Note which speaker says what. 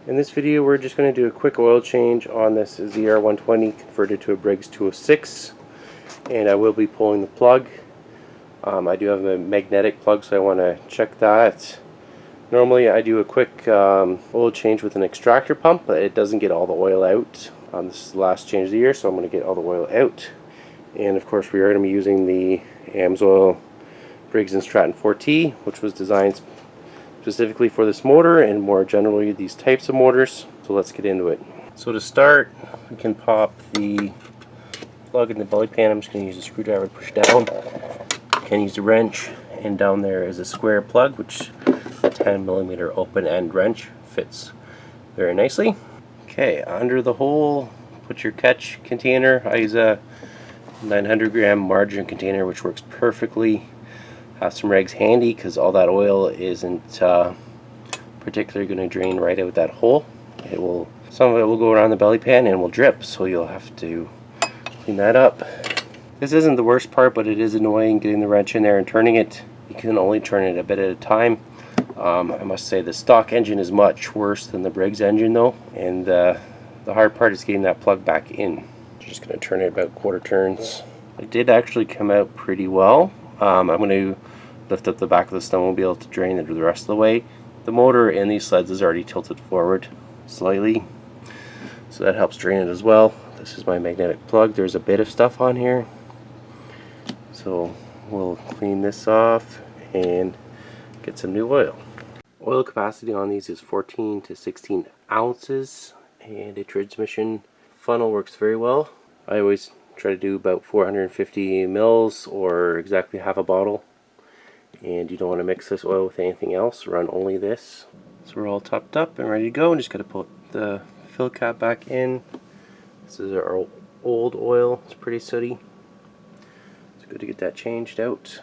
Speaker 1: In this video we're just going to do a quick oil change on this ZR120 converted to a Briggs 206, and I will be pulling the plug. I do have a magnetic plug, so I want to check that. Normally I do a quick oil change with an extractor pump, but it doesn't get all the oil out. This is the last change of the year, so I'm going to get all the oil out. And of course we are going to be using the AMSOIL Briggs and Stratton 4T, which was designed specifically for this motor and more generally these types of motors. So let's get into it. So to start, we can pop the plug in the belly pan. I'm just going to use a screwdriver to push down. You can use a wrench, and down there is a square plug, which a 10mm open end wrench fits very nicely. Okay, under the hole put your catch container. I use a 900-gram margarine container, which works perfectly. Have some rags handy because all that oil isn't particularly going to drain right out that hole. Some of it will go around the belly pan and will drip, so you'll have to clean that up. This isn't the worst part, but it is annoying getting the wrench in there and turning it. You can only turn it a bit at a time. I must say the stock engine is much worse than the Briggs engine though, and the hard part is getting that plug back in. Just going to turn it about quarter turns. It did actually come out pretty well. I'm going to lift up the back of the snowmobile to drain it the rest of the way. The motor in these sleds is already tilted forward slightly, so that helps drain it as well. This is my magnetic plug. There's a bit of stuff on here, so we'll clean this off and get some new oil. Oil capacity on these is 14 to 16 ounces, and a transmission funnel works very well. I always try to do about 450 mils or exactly half a bottle, and you don't want to mix this oil with anything else. Run only this. So we're all topped up and ready to go, and just got to put the fill cap back in. This is our old oil. It's pretty sooty. It's good to get that changed out.